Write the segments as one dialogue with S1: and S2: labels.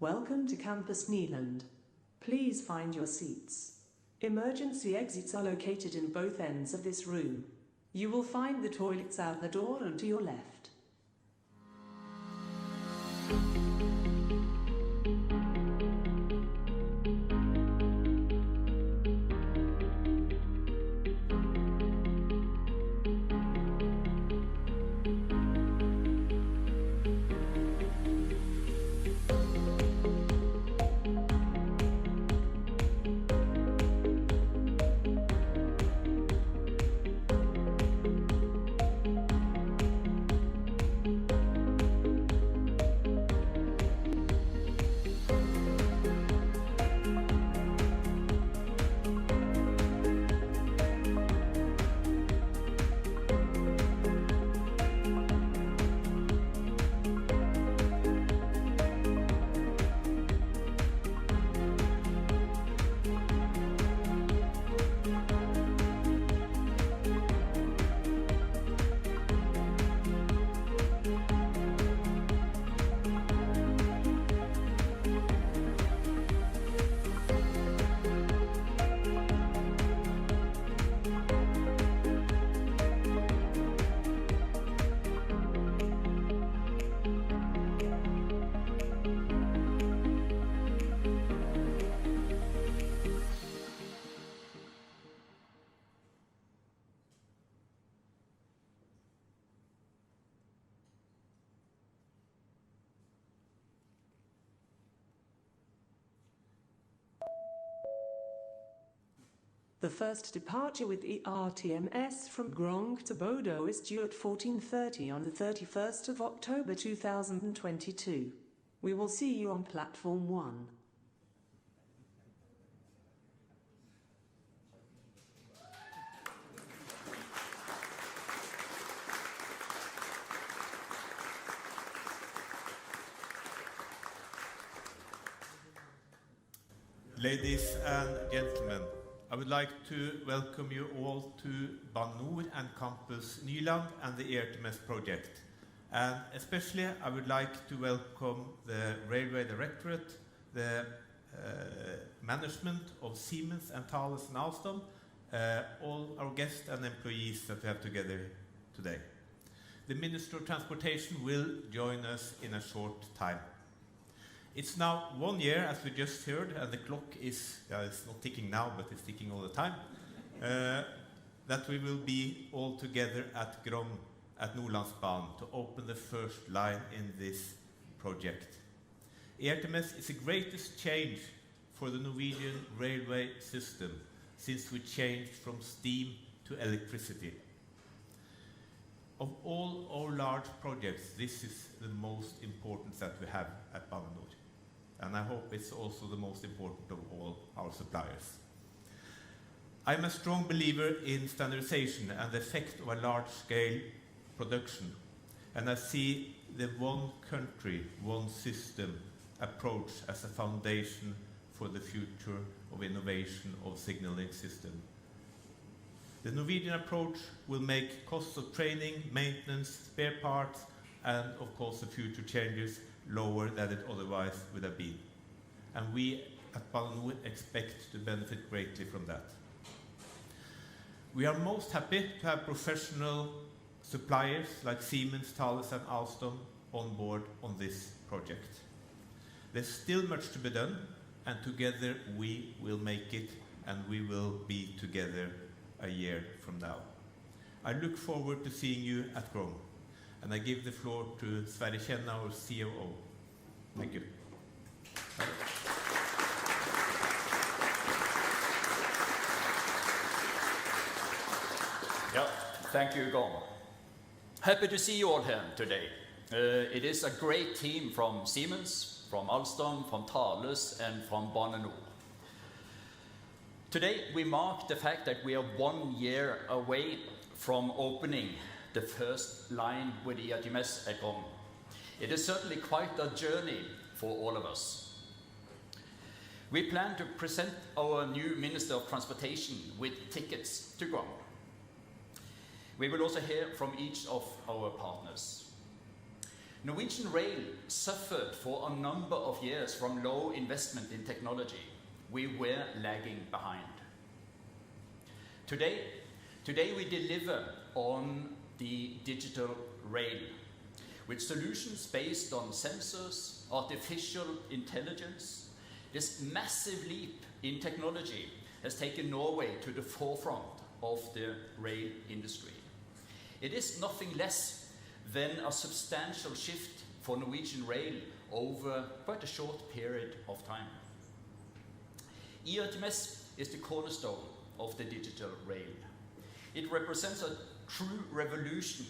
S1: Welcome to Campus Nyland. Please find your seats. Emergency exits are located in both ends of this room. You will find the toilets out the door and to your left. The first departure with ERTMS from Grong to Bodo is due at 14:30 on the 31st of October 2022. We will see you on platform 1.
S2: Ladies and gentlemen, I would like to welcome you all to Bane NOR and Campus Nyland and the ERTMS project. And especially I would like to welcome the Railway Directorate, the management of Siemens and Thales and Alstom, all our guests and employees that we have together today. The Minister of Transportation will join us in a short time. It's now 1 year, as we just heard, and the clock is, it's not ticking now, but it's ticking all the time, that we will be all together at Grong at Nordlandsbanen to open the first line in this project. ERTMS is the greatest change for the Norwegian railway system since we changed from steam to electricity. Of all our large projects, this is the most important that we have at Bane NOR. And I hope it's also the most important of all our suppliers. I'm a strong believer in standardization and the effect of a large-scale production. And I see the one country, one system approach as a foundation for the future of innovation of signaling system. The Norwegian approach will make costs of training, maintenance, spare parts, and of course the future changes lower than it otherwise would have been. And we at Bane NOR expect to benefit greatly from that. We are most happy to have professional suppliers like Siemens, Thales and Alstom on board on this project. There's still much to be done, and together we will make it, and we will be together a year from now. I look forward to seeing you at Grong, and I give the floor to Sverre Kjenne, our COO. Thank you.
S3: Yeah, thank you, Gorm. Happy to see you all here today. It is a great team from Siemens, from Alstom, from Thales, and from Bane NOR. Today we mark the fact that we are 1 year away from opening the first line with ERTMS at Grong. It is certainly quite a journey for all of us. We plan to present our new Minister of Transportation with tickets to Grong. We will also hear from each of our partners. Norwegian Rail suffered for a number of years from low investment in technology. We were lagging behind. Today we deliver on the digital rail with solutions based on sensors, artificial intelligence. This massive leap in technology has taken Norway to the forefront of the rail industry. It is nothing less than a substantial shift for Norwegian Rail over quite a short period of time. ERTMS is the cornerstone of the digital rail. It represents a true revolution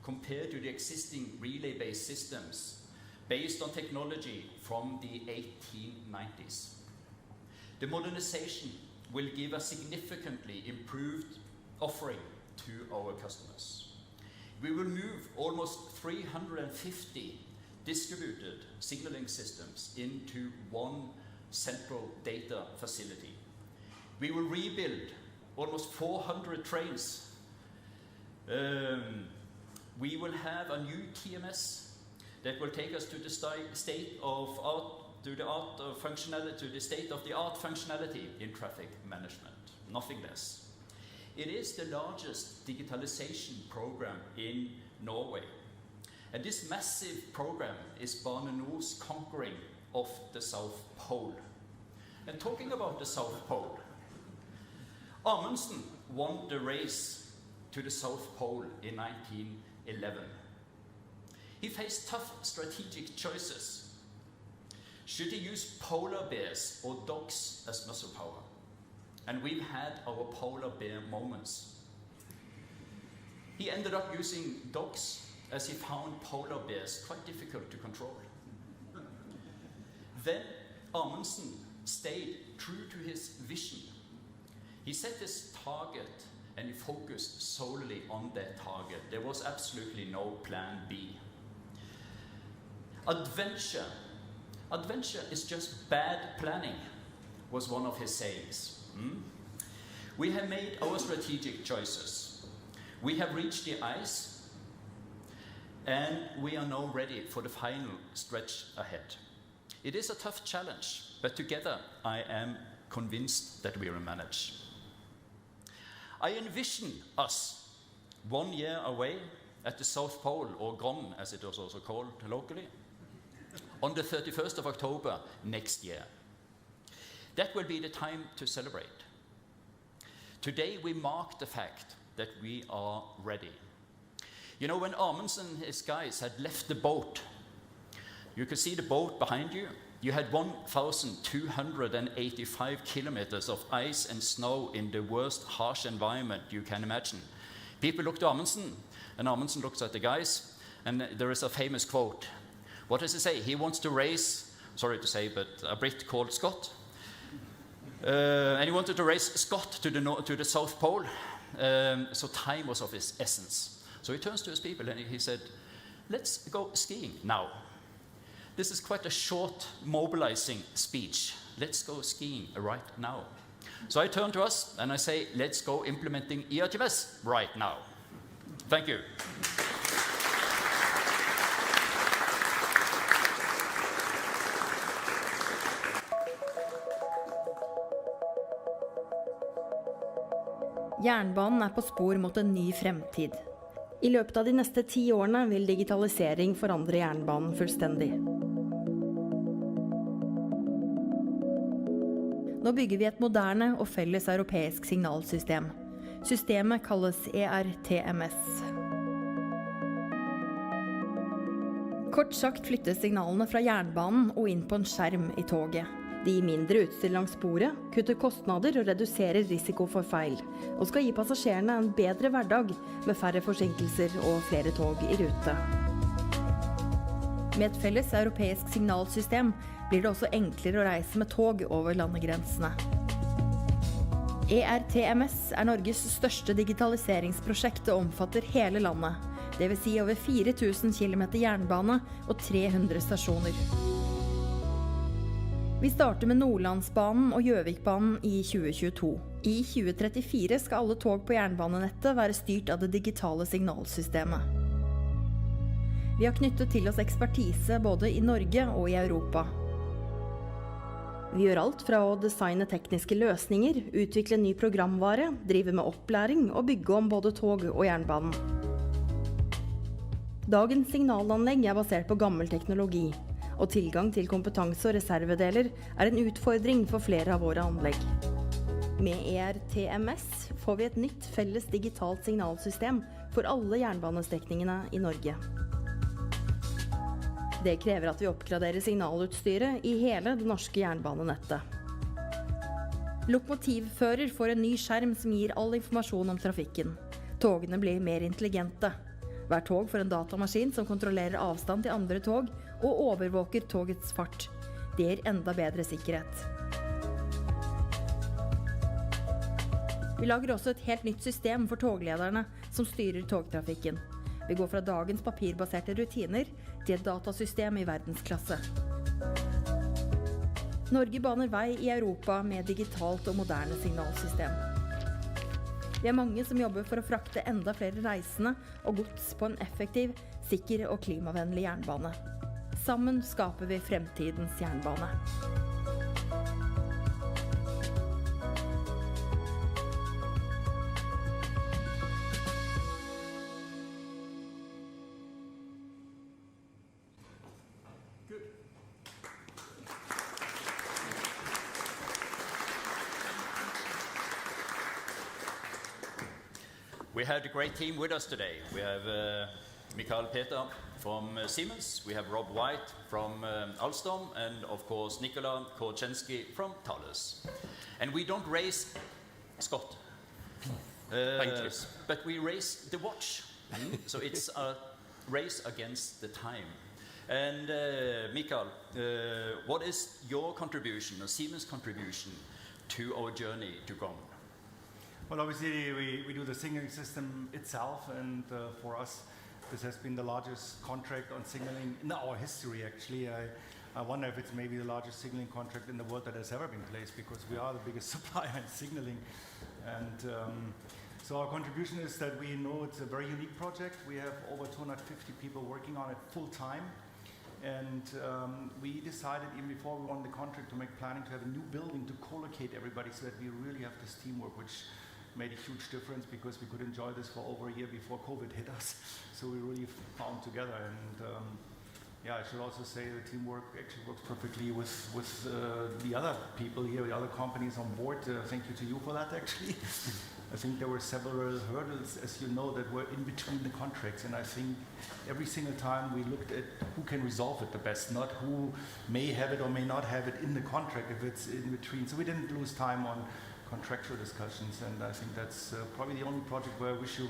S3: compared to the existing relay-based systems based on technology from the 1890s. The modernization will give a significantly improved offering to our customers. We will move almost 350 distributed signaling systems into one central data facility. We will rebuild almost 400 trains. We will have a new TMS that will take us to the state of state-of-the-art functionality in traffic management, nothing less. It is the largest digitalization program in Norway. And this massive program is Bane NOR's conquering of the South Pole. And talking about the South Pole, Amundsen won the race to the South Pole in 1911. He faced tough strategic choices. Should he use polar bears or dogs as muscle power? And we've had our polar bear moments. He ended up using dogs as he found polar bears quite difficult to control. Then Amundsen stayed true to his vision. He set his target and he focused solely on that target. There was absolutely no plan B. Adventure is just bad planning, was one of his sayings. We have made our strategic choices. We have reached the ice, and we are now ready for the final stretch ahead. It is a tough challenge, but together I am convinced that we will manage. I envision us 1 year away at the South Pole, or Gron as it was also called locally, on the 31st of October next year. That will be the time to celebrate. Today we mark the fact that we are ready. You know, when Amundsen and his guys had left the boat, you could see the boat behind you. You had 1,285 kilometers of ice and snow in the worst harsh environment you can imagine. People looked at Amundsen, and Amundsen looks at the guys, and there is a famous quote. What does he say? He wants to race, sorry to say, but a Brit called Scott. And he wanted to race Scott to the South Pole, so time was of his essence. So he turns to his people and he said, let's go skiing now. This is quite a short, mobilizing speech. Let's go skiing right now. So I turn to us and I say, let's go implementing ERTMS right now. Thank you.
S4: Jernbanen på spor mot en ny fremtid. I løpet av de neste 10 årene vil digitalisering forandre jernbanen fullstendig. Nå bygger vi et moderne og felles europeisk signalsystem. Systemet kalles ERTMS. Kort sagt flyttes signalene fra jernbanen og inn på en skjerm i toget. De gir mindre utstyr langs sporet, kutter kostnader og reduserer risiko for feil, og skal gi passasjerene en bedre hverdag med færre forsinkelser og flere tog i rute. Med et felles europeisk signalsystem blir det også enklere å reise med tog over landegrensene. ERTMS Norges største digitaliseringsprosjekt og omfatter hele landet, det vil si over 4000 kilometer jernbane og 300 stasjoner. Vi starter med Nordlandsbanen og Gjøvikbanen i 2022. I 2034 skal alle tog på jernbanenettet være styrt av det digitale signalsystemet. Vi har knyttet til oss ekspertise både i Norge og i Europa. Vi gjør alt fra å designe tekniske løsninger, utvikle ny programvare, drive med opplæring og bygge om både tog og jernbanen. Dagens signalanlegg er basert på gammel teknologi, og tilgang til kompetanse og reservedeler er en utfordring for flere av våre anlegg. Med ERTMS får vi et nytt felles digitalt signalsystem for alle jernbanestrekningene i Norge. Det krever at vi oppgraderer signalutstyret i hele det norske jernbanenettet. Lokomotivfører får en ny skjerm som gir all informasjon om trafikken. Togene blir mer intelligente. Hver tog får en datamaskin som kontrollerer avstand til andre tog og overvåker togets fart. Det gir enda bedre sikkerhet. Vi lager også et helt nytt system for toglederne som styrer togtrafikken. Vi går fra dagens papirbaserte rutiner til et datasystem i verdensklasse. Norge baner vei i Europa med digitalt og moderne signalsystem. Vi er mange som jobber for å frakte enda flere reisende og gods på en effektiv, sikker og klimavennlig jernbane. Sammen skaper vi fremtidens jernbane.
S3: We have a great team with us today. We have Mikael Peter from Siemens, we have Rob White from Alstom, and of course Nikola Korczynski from Thales. And we don't race Scott, but we race the watch. So it's a race against the time. And Mikael, what is your contribution, or Siemens' contribution, to our journey to GOM?
S5: Well, obviously we do the signaling system itself, and for us this has been the largest contract on signaling in our history, actually. I wonder if it's maybe the largest signaling contract in the world that has ever been placed, because we are the biggest supplier in signaling. And so our contribution is that we know it's a very unique project. We have over 250 people working on it full time. And we decided even before we won the contract to make planning to have a new building to co-locate everybody, so that we really have this teamwork, which made a huge difference because we could enjoy this for over a year before COVID hit us. So we really found together. And yeah, I should also say the teamwork actually works perfectly with the other people here, the other companies on board. Thank you to you for that, actually. I think there were several hurdles, as you know, that were in between the contracts. And I think every single time we looked at who can resolve it the best, not who may have it or may not have it in the contract if it's in between. So we didn't lose time on contractual discussions, and I think that's probably the only project where I wish you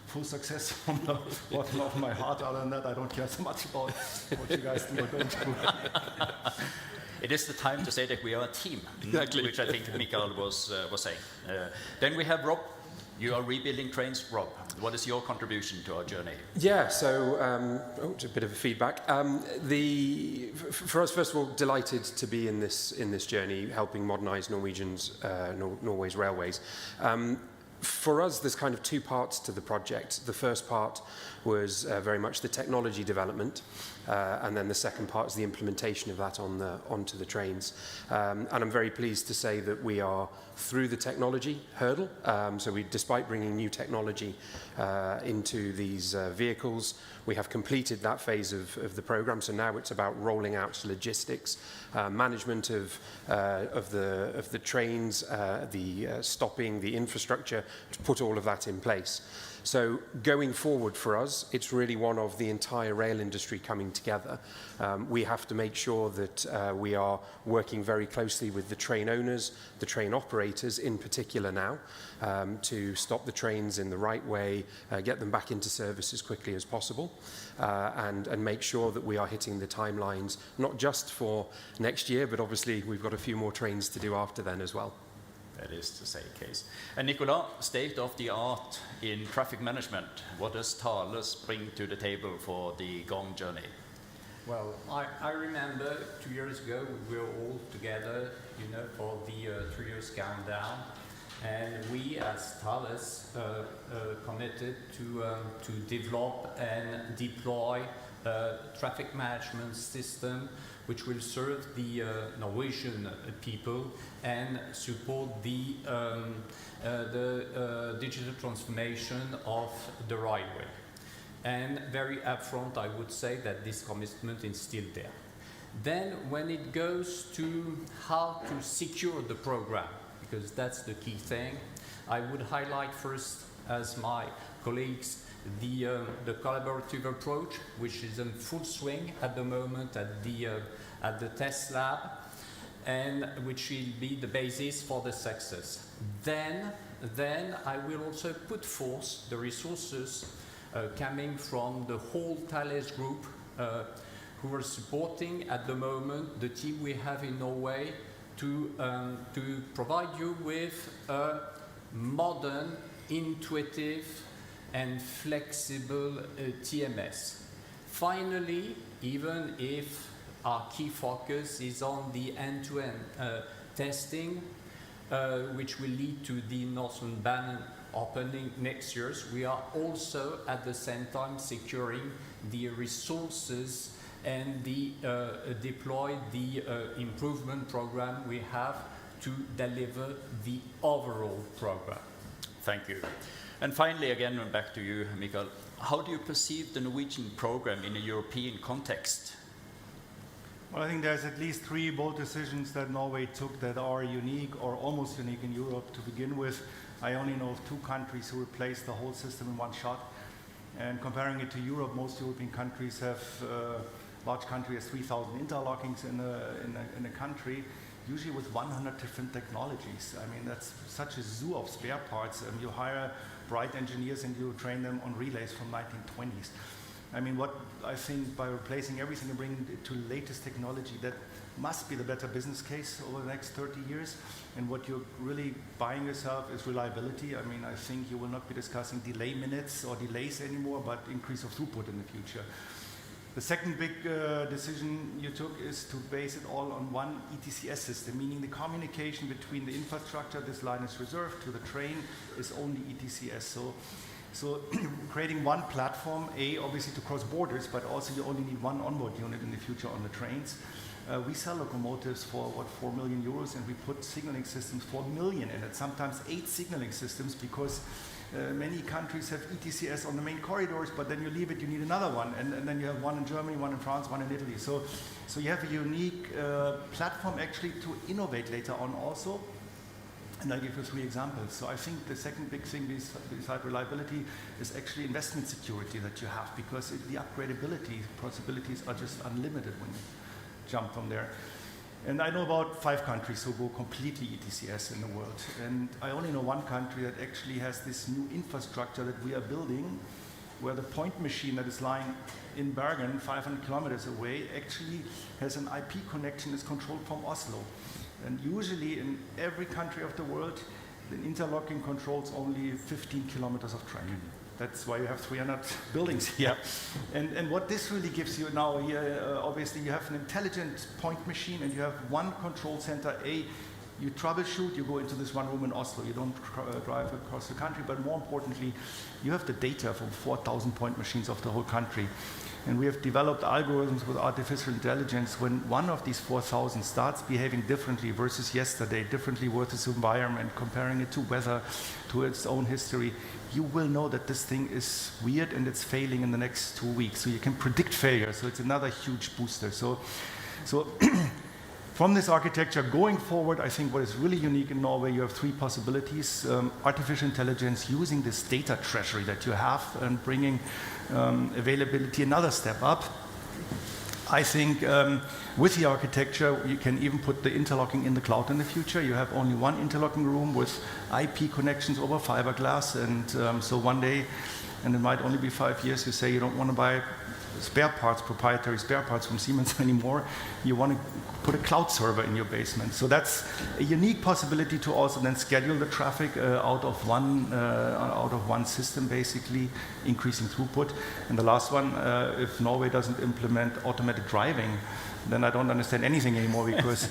S5: full success from the bottom of my heart. Other than that, I don't care so much about what you guys do or don't do.
S3: It is the time to say that we are a team,
S6: Exactly.
S3: which I think Mikael was saying. Then we have Rob. You are rebuilding trains, Rob. What is your contribution to our journey?
S6: Yeah, so it's a bit of a feedback. For us, first of all, delighted to be in this journey, helping modernise Norway's railways. For us, there's kind of two parts to the project. The first part was very much the technology development, and then the second part is the implementation of that onto the trains. And I'm very pleased to say that we are through the technology hurdle. So despite bringing new technology into these vehicles, we have completed that phase of the program. So now it's about rolling out logistics, management of the trains, the stopping, the infrastructure, to put all of that in place. So going forward for us, it's really one of the entire rail industry coming together. We have to make sure that we are working very closely with the train owners, the train operators in particular now, to stop the trains in the right way, get them back into service as quickly as possible, and make sure that we are hitting the timelines, not just for next year, but obviously we've got a few more trains to do after then as well.
S3: That is to say case. And Nicola, state of the art in traffic management. What does Thales bring to the table for the GOM journey?
S7: Well, I remember 2 years ago we were all together, for the 3 years countdown, and we as Thales committed to develop and deploy traffic management system which will serve the Norwegian people and support the digital transformation of the railway. And very upfront, I would say that this commitment is still there. Then when it goes to how to secure the program, because that's the key thing, I would highlight first, as my colleagues, the collaborative approach, which is in full swing at the moment at the test lab, and which will be the basis for the success. Then I will also put forth the resources coming from the whole Thales group, who are supporting at the moment the team we have in Norway to provide you with a modern, intuitive and flexible TMS. Finally, even if our key focus is on the end-to-end testing, which will lead to the Nordlandsbanen opening next year, we are also at the same time securing the resources and deploy the improvement program we have to deliver the overall program.
S3: Thank you. And finally, again, back to you, Mikael. How do you perceive the Norwegian program in a European context?
S5: Well, I think there's at least 3 bold decisions that Norway took that are unique or almost unique in Europe. To begin with, I only know of 2 countries who replaced the whole system in one shot. And comparing it to Europe, most European countries have, large country has 3,000 interlockings in a country, usually with 100 different technologies. I mean, that's such a zoo of spare parts. You hire bright engineers and you train them on relays from 1920s. I mean, what I think by replacing everything and bringing it to latest technology, that must be the better business case over the next 30 years. And what you're really buying yourself is reliability. I mean, I think you will not be discussing delay minutes or delays anymore, but increase of throughput in the future. The second big decision you took is to base it all on one ETCS system, meaning the communication between the infrastructure, this line is reserved, to the train is only ETCS. So creating one platform, obviously to cross borders, but also you only need one onboard unit in the future on the trains. We sell locomotives for, 4 million euros, and we put signaling systems for 1 million in it, sometimes 8 signaling systems, because many countries have ETCS on the main corridors, but then you leave it, you need another one, and then you have one in Germany, one in France, one in Italy. So you have a unique platform actually to innovate later on also. And I'll give you 3 examples. So I think the second big thing beside reliability is actually investment security that you have, because the upgradability possibilities are just unlimited when you jump from there. And I know about 5 countries who go completely ETCS in the world. And I only know 1 country that actually has this new infrastructure that we are building, where the point machine that is lying in Bergen, 500 kilometers away, actually has an IP connection that's controlled from Oslo. And usually in every country of the world, the interlocking controls only 15 kilometers of train. That's why you have 300 buildings here. And what this really gives you now here, obviously you have an intelligent point machine and you have one control center. You troubleshoot, you go into this one room in Oslo. You don't drive across the country, but more importantly, you have the data from 4,000 point machines of the whole country. And we have developed algorithms with artificial intelligence. When one of these 4,000 starts behaving differently versus yesterday, differently versus environment, comparing it to weather, to its own history, you will know that this thing is weird and it's failing in the next 2 weeks. So you can predict failure. So it's another huge booster. So from this architecture going forward, I think what is really unique in Norway, you have 3 possibilities. Artificial intelligence using this data treasury that you have and bringing availability another step up. I think with the architecture, you can even put the interlocking in the cloud in the future. You have only one interlocking room with IP connections over fiberglass. And so one day, and it might only be 5 years, you say you don't want to buy spare parts, proprietary spare parts from Siemens anymore. You want to put a cloud server in your basement. So that's a unique possibility to also then schedule the traffic out of one system, basically increasing throughput. And the last one, if Norway doesn't implement automated driving, then I don't understand anything anymore because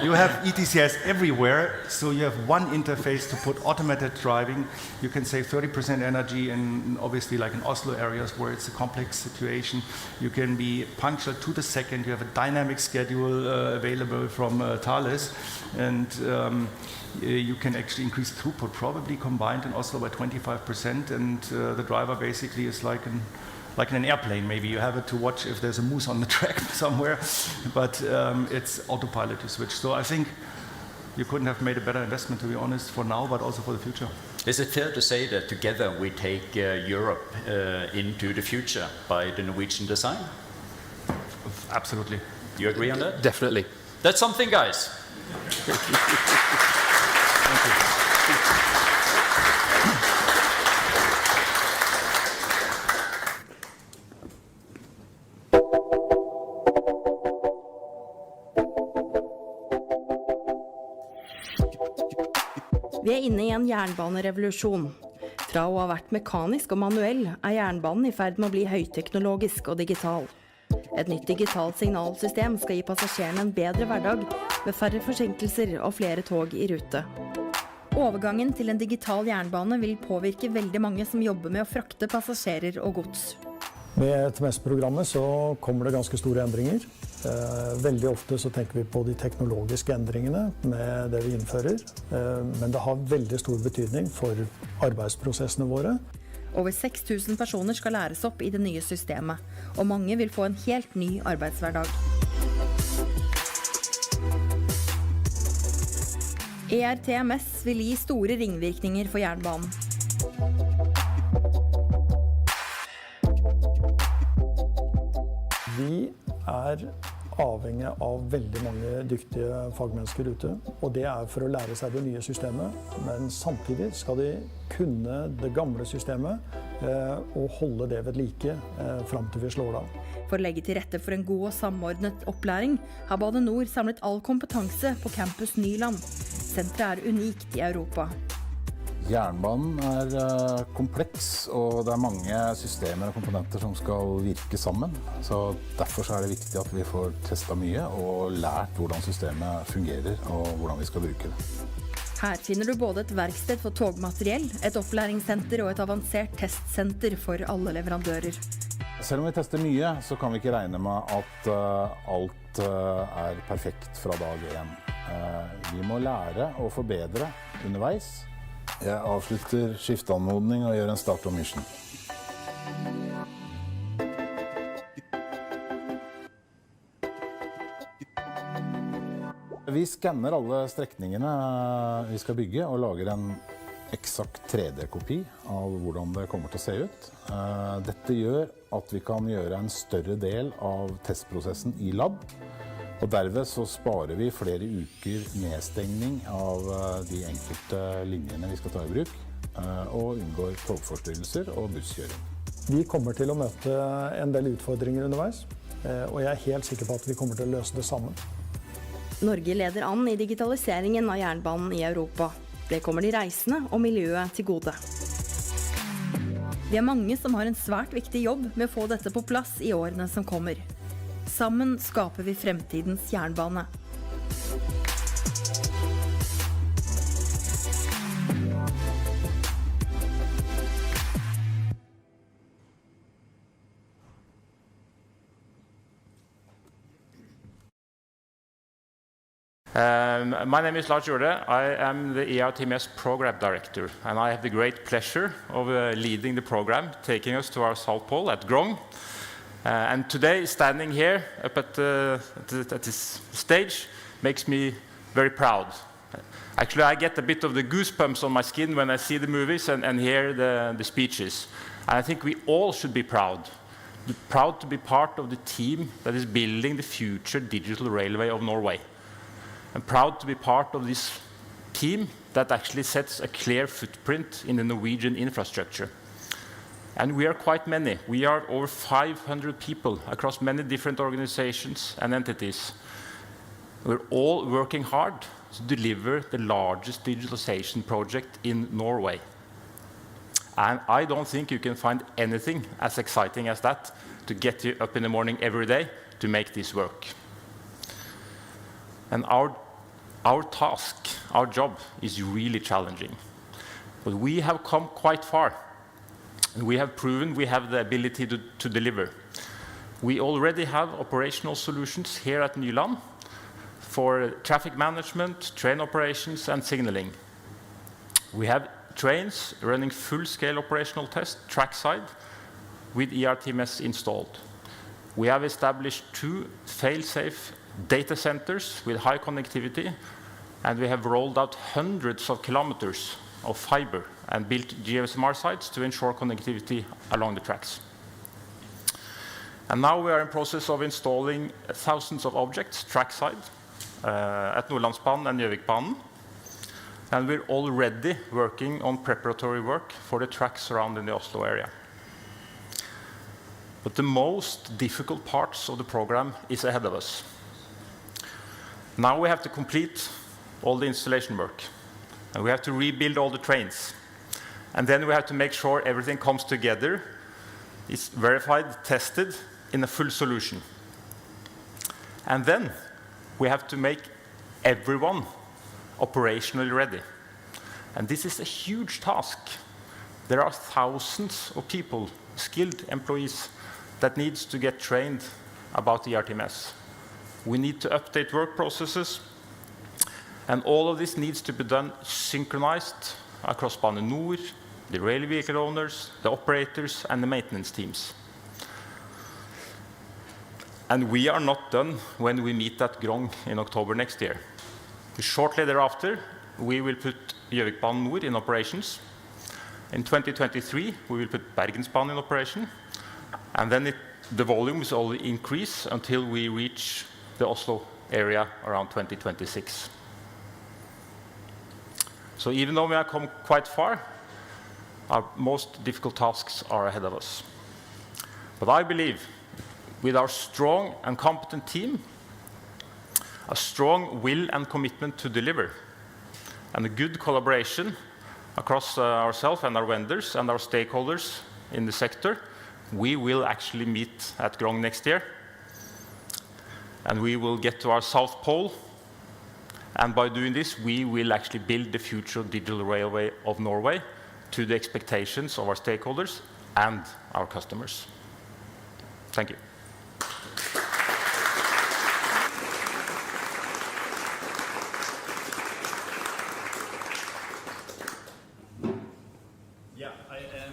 S5: you have ETCS everywhere, so you have one interface to put automated driving. You can save 30% energy in obviously like in Oslo areas where it's a complex situation. You can be punctual to the second. You have a dynamic schedule available from Thales, and you can actually increase throughput, probably combined in Oslo by 25%, and the driver basically is like in an airplane. Maybe you have it to watch if there's a moose on the track somewhere, but it's autopilot to switch. So I think you couldn't have made a better investment, to be honest, for now, but also for the future.
S3: Is it fair to say that together we take Europe into the future by the Norwegian design?
S5: Absolutely.
S3: Do you agree on that?
S6: Definitely.
S3: That's something, guys.
S4: Vi er inne i en jernbanerevolusjon. Fra å ha vært mekanisk og manuell er jernbanen i ferd med å bli høyteknologisk og digital. Et nytt digitalt signalsystem skal gi passasjerene en bedre hverdag med færre forsinkelser og flere tog i rute. Overgangen til en digital jernbane vil påvirke veldig mange som jobber med å frakte passasjerer og gods.
S8: Med ERTMS-programmet så kommer det ganske store endringer. Veldig ofte så tenker vi på de teknologiske endringene med det vi innfører, men det har veldig stor betydning for arbeidsprosessene våre.
S4: Over 6000 personer skal læres opp i det nye systemet, og mange vil få en helt ny arbeidshverdag. ERTMS vil gi store ringvirkninger for jernbanen.
S8: Vi er avhengig av veldig mange dyktige fagmennesker ute, og det er for å lære seg det nye systemet, men samtidig skal de kunne det gamle systemet og holde det ved like frem til vi slår det av.
S4: For å legge til rette for en god og samordnet opplæring har Bane NOR samlet all kompetanse på Campus Nyland. Senteret er unikt i Europa.
S9: Jernbanen er kompleks, og det er mange systemer og komponenter som skal virke sammen. Så derfor er det viktig at vi får testet mye og lært hvordan systemet fungerer og hvordan vi skal bruke det.
S4: Her finner du både et verksted for togmateriell, et opplæringssenter og et avansert testsenter for alle leverandører.
S9: Selv om vi tester mye, så kan vi ikke regne med at alt er perfekt fra dag 1. Vi må lære og forbedre underveis. Jeg avslutter skifteanmodning og gjør en start on mission. Vi skanner alle strekningene vi skal bygge og lager en eksakt 3D-kopi av hvordan det kommer til å se ut. Dette gjør at vi kan gjøre en større del av testprosessen i lab. Og derved så sparer vi flere uker nedstengning av de enkelte linjene vi skal ta i bruk, og unngår togforstyrrelser og busskjøring.
S8: Vi kommer til å møte en del utfordringer underveis, og jeg er helt sikker på at vi kommer til å løse det sammen.
S4: Norge leder an i digitaliseringen av jernbanen i Europa. Det kommer de reisende og miljøet til gode. Vi er mange som har en svært viktig jobb med å få dette på plass i årene som kommer. Sammen skaper vi fremtidens jernbane.
S10: My name is Lars Jorde. I am the ERTMS Program Director, and I have the great pleasure of leading the program, taking us to our South Pole at Grong. And today, standing here up at this stage makes me very proud. Actually, I get a bit of the goosebumps on my skin when I see the movies and hear the speeches. And I think we all should be proud. Proud to be part of the team that is building the future digital railway of Norway. I'm proud to be part of this team that actually sets a clear footprint in the Norwegian infrastructure. And we are quite many. We are over 500 people across many different organizations and entities. We're all working hard to deliver the largest digitalization project in Norway. And I don't think you can find anything as exciting as that to get you up in the morning every day, to make this work. And our task, our job, is really challenging. But we have come quite far. And we have proven we have the ability to deliver. We already have operational solutions here at Nyland for traffic management, train operations, and signaling. We have trains running full-scale operational tests trackside with ERTMS installed. We have established 2 fail-safe data centers with high connectivity, and we have rolled out hundreds of kilometers of fiber and built GSMR sites to ensure connectivity along the tracks. And now we are in process of installing thousands of objects trackside at Nordlandsbanen and Gjøvikbanen. And we're already working on preparatory work for the tracks around in the Oslo area. But the most difficult parts of the program is ahead of us. Now we have to complete all the installation work. And we have to rebuild all the trains. And then we have to make sure everything comes together, is verified, tested in a full solution. And then we have to make everyone operationally ready. And this is a huge task. There are thousands of people, skilled employees, that needs to get trained about the ERTMS. We need to update work processes, and all of this needs to be done synchronized across Bane NOR, the rail vehicle owners, the operators, and the maintenance teams. And we are not done when we meet at Grong in October next year. Shortly thereafter, we will put Gjøvikbanen Nord in operations. In 2023, we will put Bergensbanen in operation. And then the volumes will increase until we reach the Oslo area around 2026. So even though we have come quite far, our most difficult tasks are ahead of us. But I believe with our strong and competent team, a strong will and commitment to deliver, and a good collaboration across ourselves and our vendors and our stakeholders in the sector, we will actually meet at Grong next year. And we will get to our South Pole. And by doing this, we will actually build the future digital railway of Norway to the expectations of our stakeholders and our customers. Thank you.
S3: Yeah, I am,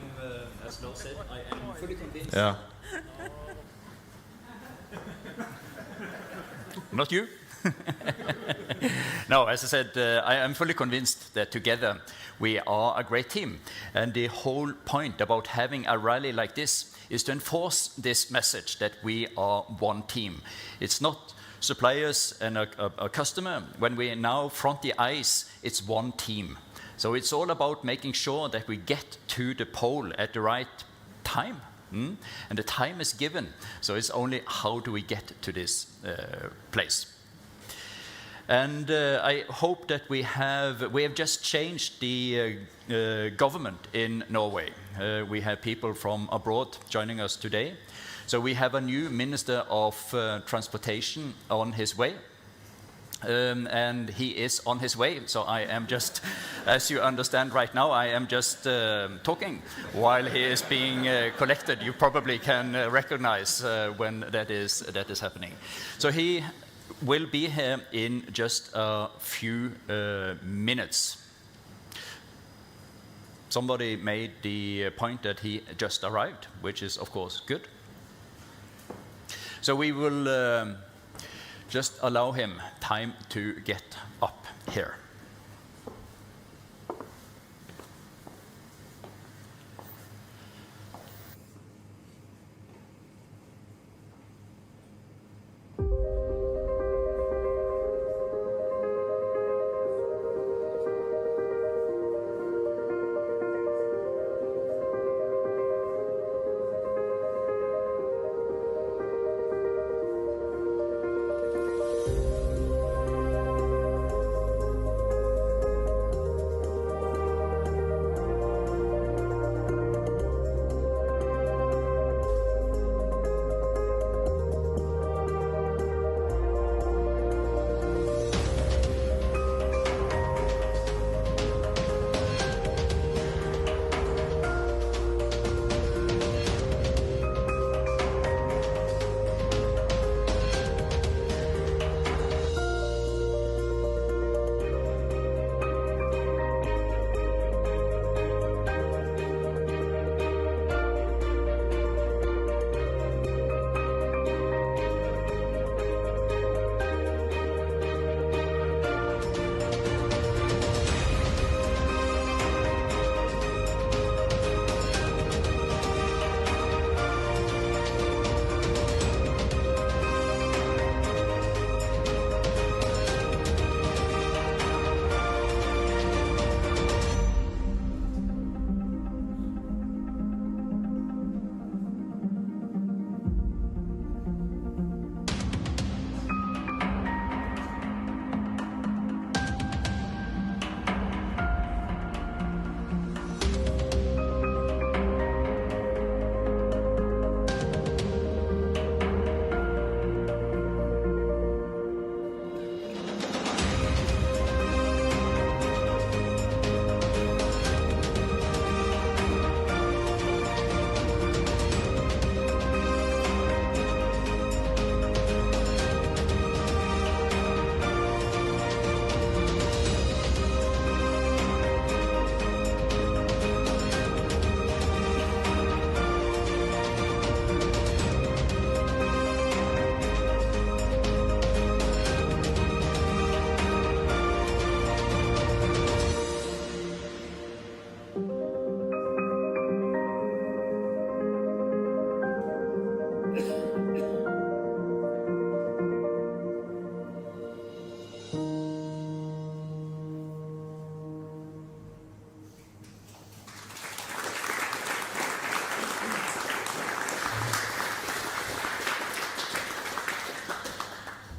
S3: as Lars said, I am fully convinced.
S11: Yeah.
S3: Not you. No, as I said, I am fully convinced that together we are a great team. And the whole point about having a rally like this is to enforce this message that we are one team. It's not suppliers and a customer. When we now front the ice, it's one team. So it's all about making sure that we get to the pole at the right time. And the time is given. So it's only how do we get to this place. And I hope that we have just changed the government in Norway. We have people from abroad joining us today. So we have a new Minister of Transportation on his way. And he is on his way. So I am just, as you understand right now, I am just talking while he is being collected. You probably can recognize when that is happening. So he will be here in just a few minutes. Somebody made the point that he just arrived, which is of course good. So we will just allow him time to get up here.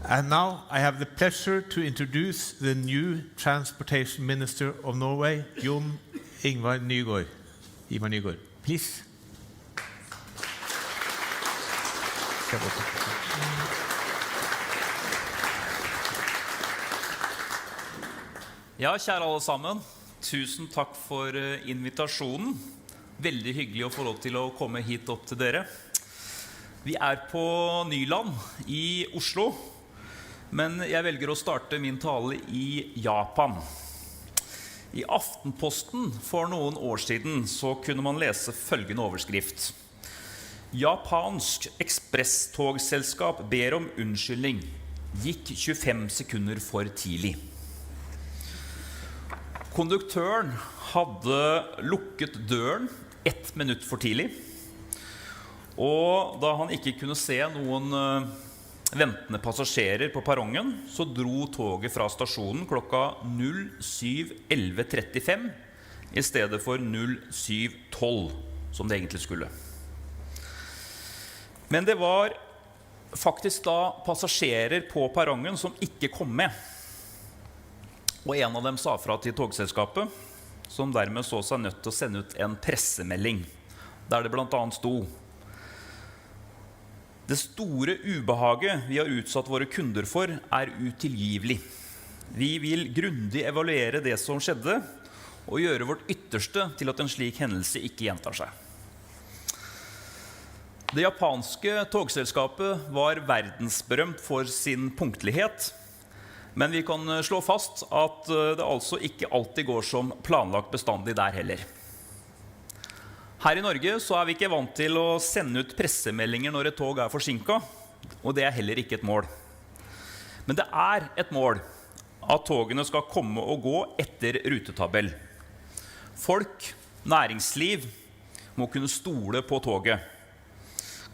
S2: And now I have the pleasure to introduce the new Transportation Minister of Norway, Jon-Ivar Nygård. Ivar Nygård, please.
S11: Ja, kjære alle sammen. Tusen takk for invitasjonen. Veldig hyggelig å få lov til å komme hit opp til dere. Vi på Nyland i Oslo, men jeg velger å starte min tale i Japan. I Aftenposten for noen år siden så kunne man lese følgende overskrift. Japansk ekspresstogselskap ber om unnskyldning. Gikk 25 sekunder for tidlig. Konduktøren hadde lukket døren 1 minutt for tidlig, og da han ikke kunne se noen ventende passasjerer på perrongen, så dro toget fra stasjonen klokka 07:11:35 i stedet for 07:12, som det egentlig skulle. Men det var faktisk da passasjerer på perrongen som ikke kom med. Og en av dem sa fra til togselskapet, som dermed så seg nødt til å sende ut en pressemelding, der det blant annet sto: Det store ubehaget vi har utsatt våre kunder for utilgivelig. Vi vil grundig evaluere det som skjedde, og gjøre vårt ytterste til at en slik hendelse ikke gjentar seg. Det japanske togselskapet var verdensberømt for sin punktlighet, men vi kan slå fast at det altså ikke alltid går som planlagt bestandig der heller. Her i Norge så vi ikke vant til å sende ut pressemeldinger når et tog forsinket, og det heller ikke et mål. Men det et mål at togene skal komme og gå etter rutetabell. Folk, næringsliv, må kunne stole på toget.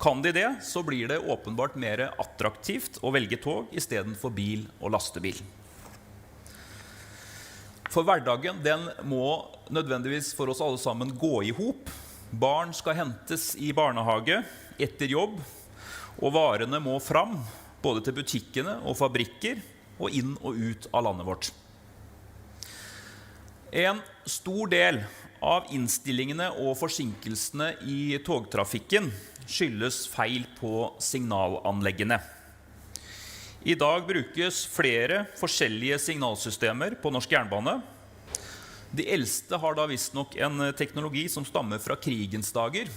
S11: Kan de det, så blir det åpenbart mer attraktivt å velge tog i stedet for bil og lastebil. For hverdagen, den må nødvendigvis for oss alle sammen gå i hop. Barn skal hentes i barnehage etter jobb, og varene må fram, både til butikkene og fabrikker, og inn og ut av landet vårt. En stor del av innstillingene og forsinkelsene i togtrafikken skyldes feil på signalanleggene. I dag brukes flere forskjellige signalsystemer på norsk jernbane. De eldste har da visstnok en teknologi som stammer fra krigens dager,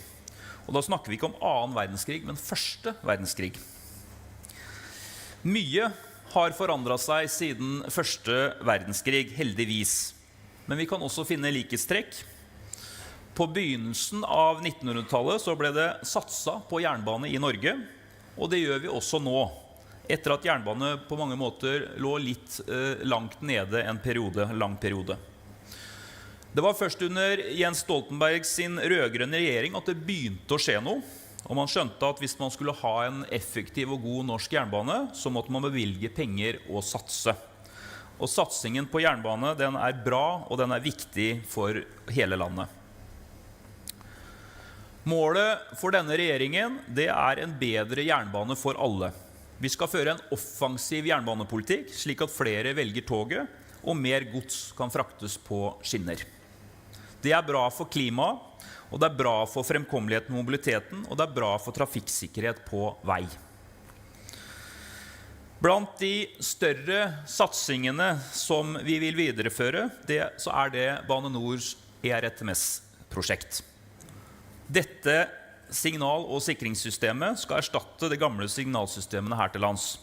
S11: og da snakker vi ikke om 2. verdenskrig, men 1. verdenskrig. Mye har forandret seg siden 1. verdenskrig, heldigvis, men vi kan også finne likhetstrekk. På begynnelsen av 1900-tallet så ble det satset på jernbane i Norge, og det gjør vi også nå, etter at jernbane på mange måter lå litt langt nede en lang periode. Det var først under Jens Stoltenberg sin rødgrønne regjering at det begynte å skje noe, og man skjønte at hvis man skulle ha en effektiv og god norsk jernbane, så måtte man bevilge penger og satse. Og satsingen på jernbane, den bra, og den viktig for hele landet. Målet for denne regjeringen, det en bedre jernbane for alle. Vi skal føre en offensiv jernbanepolitikk, slik at flere velger toget, og mer gods kan fraktes på skinner. Det bra for klimaet, og det bra for fremkommeligheten og mobiliteten, og det bra for trafikksikkerhet på vei. Blant de større satsingene som vi vil videreføre, så det Bane NORs ERTMS-prosjekt. Dette signal- og sikringssystemet skal erstatte de gamle signalsystemene her til lands.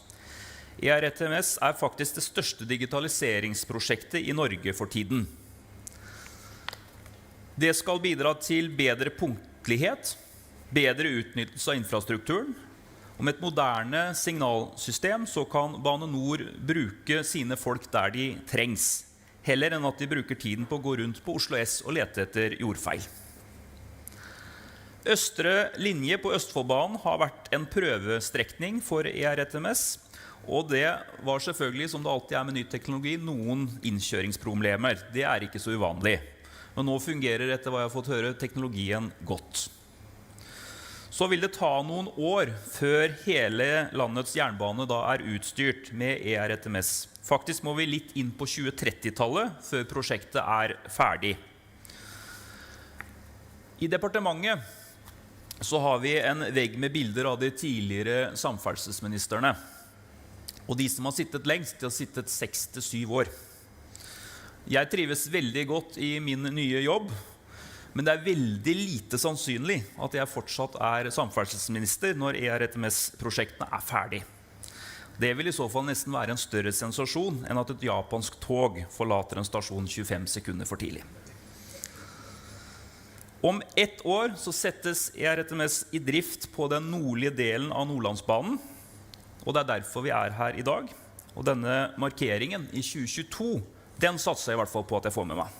S11: ERTMS faktisk det største digitaliseringsprosjektet i Norge for tiden. Det skal bidra til bedre punktlighet, bedre utnyttelse av infrastrukturen, og med et moderne signalsystem så kan Bane NOR bruke sine folk der de trengs, heller enn at de bruker tiden på å gå rundt på Oslo S og lete etter jordfeil. Østre linje på Østfoldbanen har vært en prøvestrekning for ERTMS, og det var selvfølgelig, som det alltid med ny teknologi, noen innkjøringsproblemer. Det ikke så uvanlig. Men nå fungerer, etter hva jeg har fått høre, teknologien godt. så vil det ta noen år før hele landets jernbane da utstyrt med ERTMS. Faktisk må vi litt inn på 2030-tallet før prosjektet ferdig. I departementet så har vi en vegg med bilder av de tidligere samferdselsministerne. Og de som har sittet lengst, de har sittet 6 til 7 år. Jeg trives veldig godt i min nye jobb, men det veldig lite sannsynlig at jeg fortsatt samferdselsminister når ERTMS-prosjektene ferdig. Det vil i så fall nesten være en større sensasjon enn at et japansk tog forlater en stasjon 25 sekunder for tidlig. Om 1 år så settes ERTMS i drift på den nordlige delen av Nordlandsbanen, og det derfor vi her i dag. Og denne markeringen i 2022, den satser jeg i hvert fall på at jeg får med meg.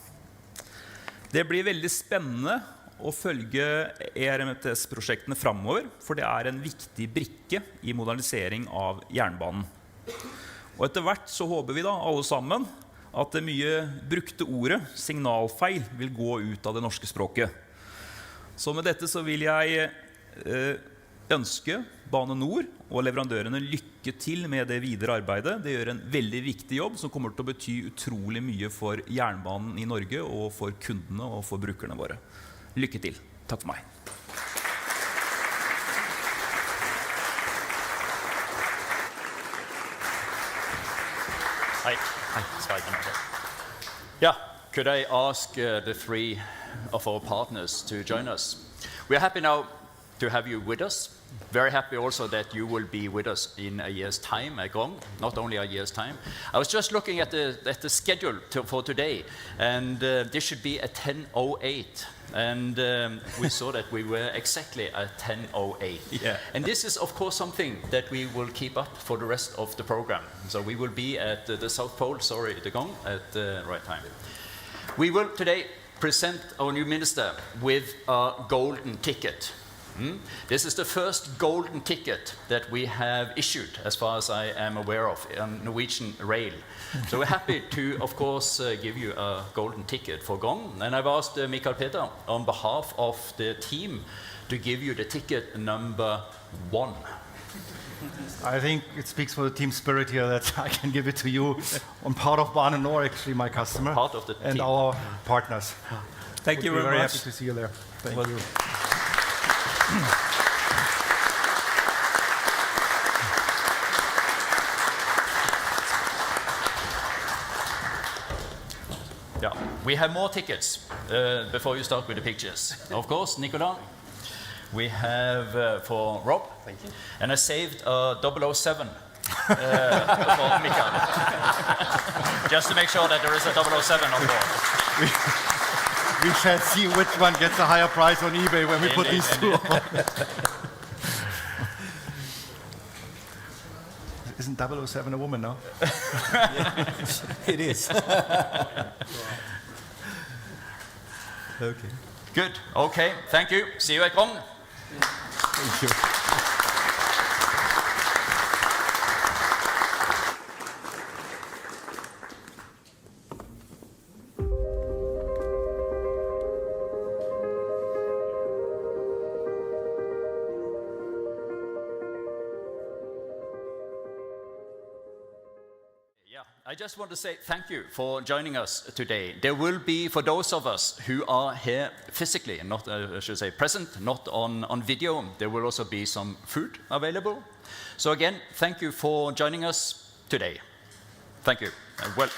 S11: Det blir veldig spennende å følge ERTMS-prosjektene fremover, for det en viktig brikke i modernisering av jernbanen. Og etter hvert så håper vi da alle sammen at det mye brukte ordet signalfeil vil gå ut av det norske språket. Så med dette så vil jeg ønske Bane NOR og leverandørene lykke til med det videre arbeidet. Det gjør en veldig viktig jobb som kommer til å bety utrolig mye for jernbanen i Norge og for kundene og for brukerne våre. Lykke til. Takk for meg.
S3: Hi. Yeah, could I ask the 3 of our partners to join us? We are happy now to have you with us. Very happy also that you will be with us in a year's time at Gorm, not only a year's time. I was just looking at the schedule for today, and this should be at 10:08. And we saw that we were exactly at 10:08.
S11: Yeah.
S3: And this is, of course, something that we will keep up for the rest of the program. So we will be at the South Pole, the Gong, at the right time. We will today present our new minister with a golden ticket. This is the first golden ticket that we have issued, as far as I am aware of, on Norwegian Rail. So we're happy to, of course, give you a golden ticket for Gong. And I've asked Mikael Peter, on behalf of the team, to give you the ticket number 1.
S5: I think it speaks for the team spirit here that I can give it to you on part of Bane NOR, actually my customer,
S3: part of the
S5: and
S3: team.
S5: Our partners.
S11: Thank you very much.
S5: Very happy to see you there. Thank you.
S3: Yeah, we have more tickets before you start with the pictures. Of course, Nicolas. We have for Rob.
S12: Thank you.
S3: And I saved 007 for Mikael. Just to make sure that there is a 007 on board.
S5: We shall see which one gets a higher price on eBay when we put these two on. Isn't 007 a woman now?
S12: It is.
S5: Okay.
S3: Good. Okay. Thank you. See you at Gong.
S5: Thank you.
S3: I just want to say thank you for joining us today. There will be, for those of us who are here physically, not, I should say, present, not on video, there will also be some food available. So again, thank you for joining us today. Thank you. And well.